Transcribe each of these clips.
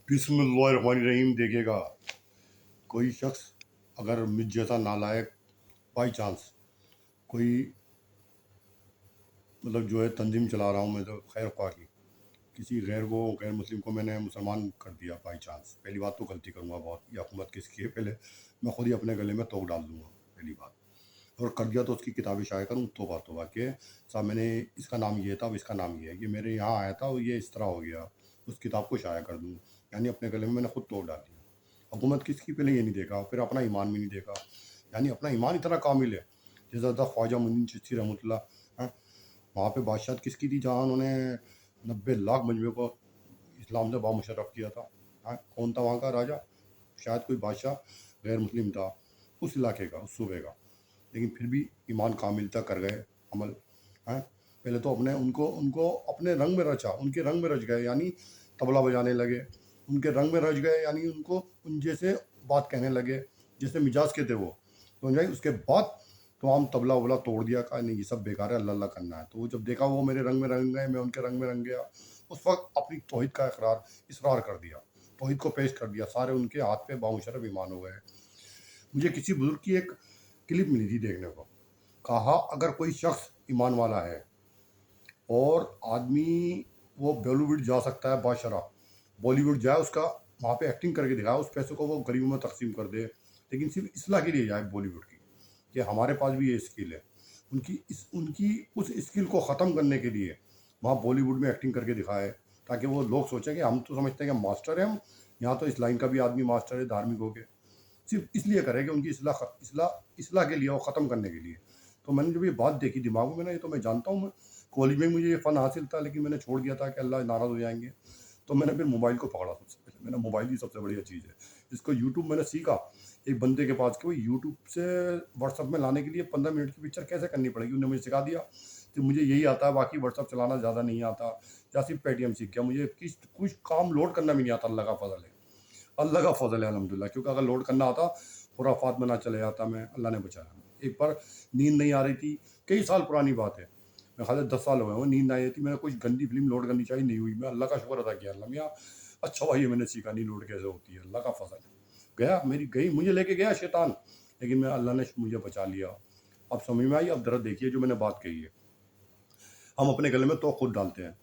बिस्मिल्लाहिर्रहमानिर्रहीम। देखिएगा, कोई शख्स अगर मुझ जैसा नालायक बाई चांस कोई मतलब जो है तंजीम चला रहा हूँ मैं, तो खैर ख्वाह की किसी गैर मुस्लिम को मैंने मुसलमान कर दिया बाई चांस, पहली बात तो गलती करूँगा बहुत, ये हुकूमत किसकी है, पहले मैं खुद ही अपने गले में तोड़ डाल दूँगा पहली बात। और कर दिया तो उसकी किताबें शाये करूँ, तोबा तोबा के साहब मैंने इसका नाम ये था, अब इसका नाम ये है, ये मेरे यहाँ आया था और ये इस तरह हो गया, उस किताब को शाया कर दूँ। यानी अपने गले में मैंने खुद तोड़ डाल दिया। हुकूमत किसकी, पहले ये नहीं देखा, फिर अपना ईमान भी नहीं देखा। यानी अपना ईमान इतना कामिल है, जैसा था ख्वाजा मुइन चिश्ती रहमतुल्लाह, हैं, वहाँ पे बादशाह किसकी थी जहाँ उन्होंने 90 लाख मजमे को इस्लाम से बामुशर्रफ किया था। हाँ, कौन था वहाँ का राजा? शायद कोई बादशाह गैर मुस्लिम था उस इलाके का, उस सूबे का, लेकिन फिर भी ईमान कामिल था, कर गए अमल। हैं, पहले तो अपने उनको उनको अपने रंग में रचा, उनके रंग में रच गए, यानी तबला बजाने लगे, उनके रंग में रच गए, यानी उनको उन जैसे बात कहने लगे जैसे मिजाज के थे वो। तो भाई उसके बाद तो हम तबला वबला तोड़ दिया, कहा नहीं ये सब बेकार है, अल्लाह अल्लाह करना है। तो वो जब देखा वो मेरे रंग में रंग गए, मैं उनके रंग में रंग गया, उस वक्त अपनी तौहीद का इसरार कर दिया, तौहीद को पेश कर दिया, सारे उनके हाथ पे बामुशर्रफ ईमान हो गए। मुझे किसी बुजुर्ग की एक क्लिप मिली थी देखने को, कहा अगर कोई शख्स ईमान वाला है और आदमी वो बॉलीवुड जा सकता है बाशरा, बॉलीवुड जाए, उसका वहाँ पे एक्टिंग करके दिखाए, उस पैसे को वो गरीबों में तकसीम कर दे, लेकिन सिर्फ इसलाह के लिए जाए बॉलीवुड की, कि हमारे पास भी ये स्किल है। उनकी उस स्किल को ख़त्म करने के लिए वहाँ बॉलीवुड में एक्टिंग करके दिखाए, ताकि वो लोग सोचें कि हम तो समझते हैं कि मास्टर हैं हम, यहाँ तो इस लाइन का भी आदमी मास्टर है धार्मिक हो के, सिर्फ इसलिए करे कि उनकी इसलाह के लिए और ख़त्म करने के लिए। तो मैंने जब ये बात देखी दिमाग में, मैंने ये तो मैं जानता हूँ, मैं कॉलेज में मुझे ये फ़न हासिल था, लेकिन मैंने छोड़ दिया था कि अल्लाह नाराज़ हो जाएंगे। तो मैंने फिर मोबाइल को पकड़ा सबसे पहले, मैंने मोबाइल ही सबसे बढ़िया चीज़ है। इसको यूट्यूब मैंने सीखा एक बंदे के पास कि वो यूट्यूब से व्हाट्सअप में लाने के लिए 15 मिनट की पिक्चर कैसे करनी पड़ेगी, उन्होंने मुझे सिखा दिया। तो मुझे यही आता है, बाकी व्हाट्सअप चलाना ज़्यादा नहीं आता, या सिर्फ पेटीएम सीख गया। मुझे कुछ काम लोड करना भी नहीं आता, अल्लाह का फ़ज़ल है, अल्लाह का फ़ज़ल है अल्हम्दुलिल्लाह। क्योंकि अगर लोड करना आता खुराफात में ना चले जाता मैं, अल्लाह ने बचाया। एक बार नींद नहीं आ रही थी, कई साल पुरानी बात है, मेरे ख्याल से 10 साल हो गए वो, नींद नहीं आई थी, मैंने कुछ गंदी फिल्म लोड करनी चाहिए, नहीं हुई, मैं अल्लाह का शुक्र अदा किया, अल्लाह मियाँ अच्छा भाई मैंने सीखा नहीं लोड कैसे होती है, अल्लाह का फ़ज़ल है। गया मेरी गई, मुझे लेके गया शैतान, लेकिन मैं अल्लाह ने मुझे बचा लिया। अब समझ में आई। अब ज़रा देखिए जो मैंने बात कही है, हम अपने गले में तो खुद डालते हैं।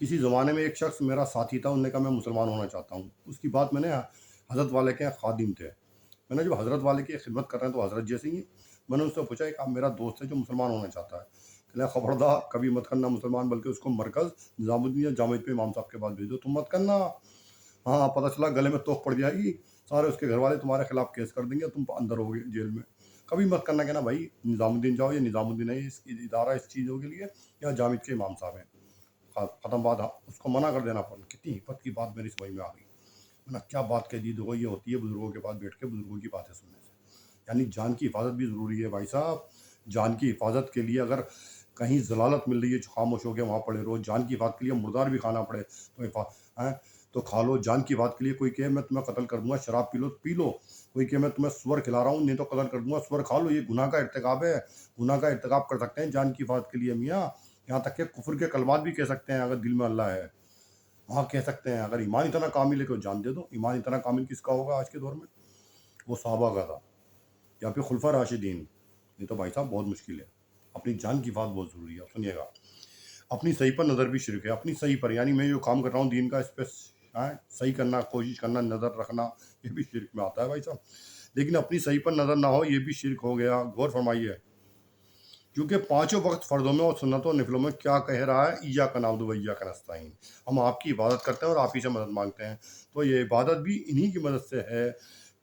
किसी ज़माने में एक शख्स मेरा साथी था, उन्होंने कहा मैं मुसलमान होना चाहता हूँ। उसकी बात मैंने हज़रत वाले के खादिम थे, मैंने जब हज़रत वाले की खिदमत कर रहे हैं तो हज़रत जैसे ही, मैंने उससे पूछा एक आप मेरा दोस्त है जो मुसलमान होना चाहता है, कहना खबरदार कभी मत करना मुसलमान, बल्कि उसको मरकज़ निज़ामुद्दीन या जामिया पे इमाम साहब के पास भेज दो, तुम मत करना। हाँ, पता चला गले में तोप पड़ जाएगी, सारे उसके घर वाले तुम्हारे खिलाफ केस कर देंगे, तुम अंदर होगे जेल में। कभी मत करना, कहना भाई निज़ामुद्दीन जाओ, ये निज़ामुद्दीन है, इस इदारा इस चीज़ों के लिए, या जामिद के इमाम साहब हैं, ख़त्म बात। हाँ, उसको मना कर देना पड़ा। कितनी हिम्मत की बात मेरी समझ में आ गई। मैंने क्या बात कह दी, देखो ये होती है बुज़ुर्गों के पास बैठ के बुज़ुर्गों की बातें सुनने से। यानी जान की हिफाजत भी ज़रूरी है भाई साहब। जान की हिफाजत के लिए अगर कहीं ज़लालत मिल रही है, खामोश हो के वहाँ पड़े रहो। जान की हिफाजत के लिए मुर्दार भी खाना पड़े तो हैं तो खा लो। जान की हिफाजत के लिए कोई कहे मैं तुम्हें कत्ल कर दूंगा, शराब पी लो तो पी लो। कोई कहे मैं तुम्हें सुअर खिला रहा हूँ, नहीं तो कत्ल कर दूंगा, सुअर खा लो। ये गुनाह का इर्तिकाब है, गुनाह का इर्तिकाब कर सकते हैं जान की हिफाजत के लिए मियाँ। यहाँ तक कि कुफ्र के कलमात भी कह सकते हैं अगर दिल में अल्लाह है, वहाँ कह सकते हैं। अगर ईमान इतना कामिल है कि जान दे दो। ईमान इतना कामिल किसका होगा आज के दौर में? वो सहाबा का था, या फिर खुलफा राशिदीन। ये तो भाई साहब बहुत मुश्किल है। अपनी जान की बात बहुत ज़रूरी है। सुनिएगा, अपनी सही पर नज़र भी शिरक है। अपनी सही पर, यानी मैं जो काम कर रहा हूँ दीन का, इस पर सही करना, कोशिश करना, नज़र रखना, ये भी शिरक में आता है भाई साहब। लेकिन अपनी सही पर नज़र ना हो, ये भी शिरक हो गया। गौर फरमाइए, क्योंकि पाँचों वक्त फ़र्दों में और सुन्नतों नफलों में क्या कह रहा है, इय्याका नअबुदु व इय्याका नस्तईन। हम आपकी इबादत करते हैं और आप ही से मदद मांगते हैं। तो ये इबादत भी इन्हीं की मदद से है।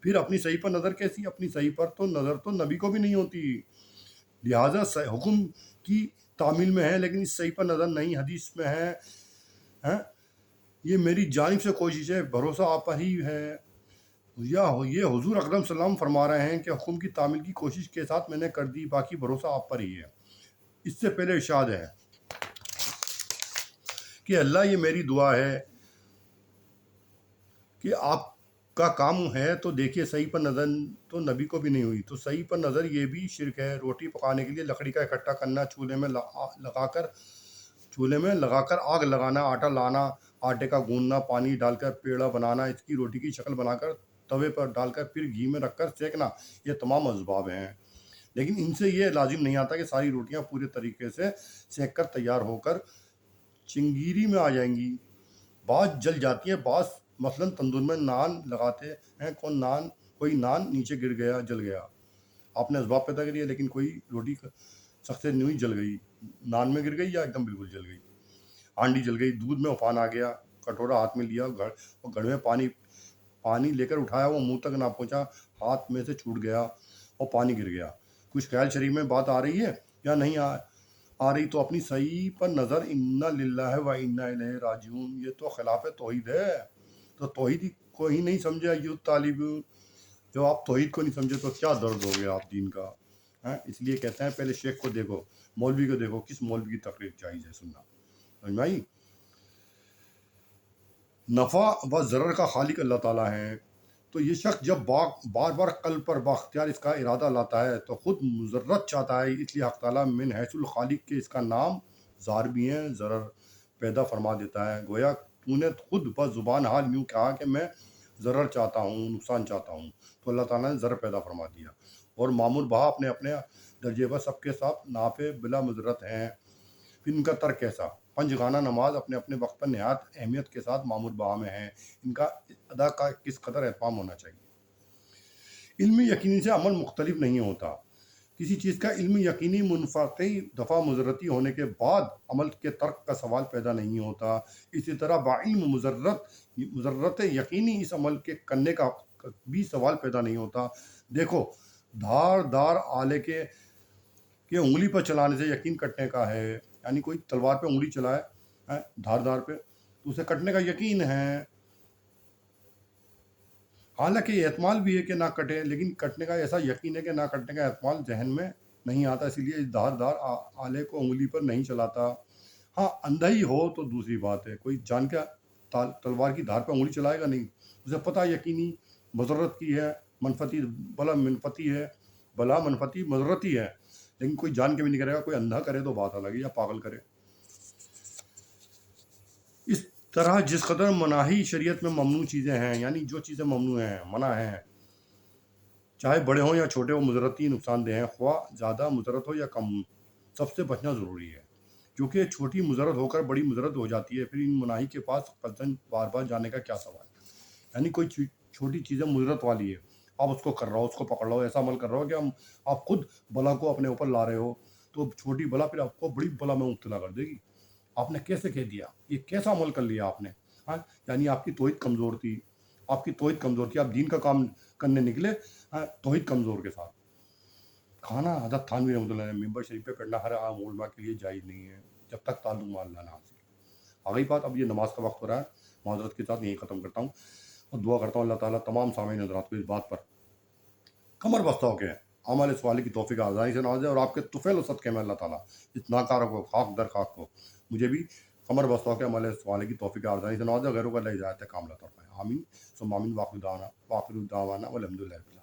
फिर अपनी सही पर नज़र कैसी? अपनी सही पर तो नज़र तो नबी को भी नहीं होती, लिहाजा हुक्म की तामील में है, लेकिन इस सही पर नज़र नहीं, हदीस में है? ये मेरी जानिब से कोशिश है, भरोसा आप पर ही है। या ये हुजूर अकरम सल्लल्लाहु फरमा रहे हैं कि हुक्म की तामील की कोशिश के साथ मैंने कर दी, बाकी भरोसा आप पर ही है। इससे पहले इरशाद है कि अल्लाह ये मेरी दुआ है कि आपका काम है तो देखिए, सही पर नज़र तो नबी को भी नहीं हुई, तो सही पर नज़र ये भी शिरक है। रोटी पकाने के लिए लकड़ी का इकट्ठा करना, चूल्हे में लगाकर चूल्हे में लगाकर आग लगाना, आटा लाना, आटे का गूंदना, पानी डालकर पेड़ा बनाना, इसकी रोटी की शक्ल बनाकर तवे पर डालकर फिर घी में रखकर सेकना, ये तमाम असबाब हैं। लेकिन इनसे ये लाजिम नहीं आता कि सारी रोटियां पूरे तरीके से सेक कर तैयार होकर चिंगीरी में आ जाएंगी। बाज़ जल जाती है, बाज़ मसलन तंदूर में नान लगाते हैं, कोई नान नीचे गिर गया, जल गया। आपने असबाब पैदा करिए, लेकिन कोई रोटी सक्सेस नहीं हुई, जल गई, नान में गिर गई या एकदम बिल्कुल जल गई। हांडी जल गई, दूध में उफान आ गया, कटोरा हाथ में लिया, घड़ में पानी लेकर उठाया, वो मुंह तक ना पहुंचा, हाथ में से छूट गया और पानी गिर गया। कुछ ख्याल शरीफ में बात आ रही है या नहीं आ रही? तो अपनी सही पर नज़र, इन्ना लिल्लाह व इन्ना इलैहि राजिऊन, ये तो खिलाफ तौहीद है। तो तौहीद को ही नहीं समझे अय्युह तालिब, जब आप तौहीद को नहीं समझे तो क्या दर्द हो गया आप दीन का है। इसलिए कहते हैं पहले शेख को देखो, मौलवी को देखो, किस मौलवी की तकरीर जायज़ है सुनना। समझ में आई? नफ़ा व ज़रर का खालिक अल्लाह ताला है। तो ये शख्स जब बार बार कल्ब पर बाख्तियार इसका इरादा लाता है तो ख़ुद मुज़र्रत चाहता है, इसलिए हक़ ताला मिन हैसुल खालिक के इसका नाम ज़ार भी है, ज़रर पैदा फरमा देता है। गोया तूने खुद बज़ुबान हाल यूँ कहा कि मैं ज़रर चाहता हूँ, नुकसान चाहता हूँ, तो अल्लाह ताला ने ज़रर पैदा फरमा दिया। और मामूर बहा अपने अपने दर्जे पर सबके साथ नाफ़े बिला मुज़रत हैं। फिर इनका तर्क कैसा? पंजगाना नमाज अपने अपने वक्त पर नहायत अहमियत के साथ मामूर बहा में है, इनका अदा का किस कदर एहतमाम होना चाहिए। इल्म यकीनी से अमल मुख्तलिफ नहीं होता। किसी चीज़ का इल्म यकीनी मुनफ़क़ी दफ़ा मुज़रती होने के बाद अमल के तर्क का सवाल पैदा नहीं होता। इसी तरह बाइल्म मुज़र्रत यकीनी इस अमल के करने का भी सवाल पैदा नहीं होता। देखो, धारदार आले के उंगली पर चलाने से यकीन कटने का है, यानी कोई तलवार पे उंगली चलाए धारदार पे, तो उसे कटने का यकीन है। हालांकि एहतमाल भी है कि ना कटे, लेकिन कटने का ऐसा यकीन है कि ना कटने का एहतमाल जहन में नहीं आता, इसीलिए इस धारदार आले को उंगली पर नहीं चलाता। हाँ, अंधा ही हो तो दूसरी बात है, कोई जान के तलवार की धार पर उंगली चलाएगा नहीं, उसे पता यकीनी मज़रत की है, मनफती बला मनफती है, बला मनफती मज़रती है, लेकिन कोई जान के भी नहीं करेगा। कोई अंधा करे तो बात अलग है, या पागल करे। इस तरह जिस कदर मनाही शरीयत में ममनू चीज़ें हैं, यानी जो चीज़ें ममनू हैं, मना हैं, चाहे बड़े हों या छोटे हों, मुज़रती नुकसानदेह हैं, ख्वाह ज़्यादा मुज़रत हो या कम, सबसे बचना ज़रूरी है, क्योंकि छोटी मुज़रत होकर बड़ी मुज़रत हो जाती है। फिर इन मनाही के पास कदन बार बार जाने का क्या सवाल। यानी कोई छोटी चीज़ें मुज़रत वाली है, आप उसको कर रहे हो, उसको पकड़ रहे हो, ऐसा अमल कर रहे हो कि आप खुद बला को अपने ऊपर ला रहे हो, तो छोटी बला फिर आपको बड़ी बला में मुब्तला कर देगी। आपने कैसे कह दिया, ये कैसा अमल कर लिया आपने? हाँ, यानी आपकी तौहीद कमज़ोर थी, आप दीन का काम करने निकले तौहीद कमज़ोर के साथ। खाना हज़रत थानवी रहमतुल्लाह अलैह मिंबर शरीफ पे करना हर आम उलमा के लिए जायज़ नहीं है, जब तक ताल्लुम अल्लाह ना हासिल। आ गई बात, अब ये नमाज का वक्त हो रहा है, माज़रत के साथ यहीं ख़त्म करता हूँ और दुआ करता हूँ अल्लाह ताला तमाम सामीन हज़रात को इस बात पर कमर बस्ता होकर अमल सवाली की तौफ़ीक़ आज़ादी से नवाज़े, और आपके तुफ़ैल और सदक़े में अल्लाह ताला इस नाकारों को खाक दर खाक को मुझे भी कमर बस्ता होकर अमल सवाली की तौफ़ीक़ आज़ादी से नवाज़े, गैरों का हिदायत कामिला तौर पर। आमीन सुम्मा आमीन। वाखिर दावाना वल हम्दुलिल्लाहि।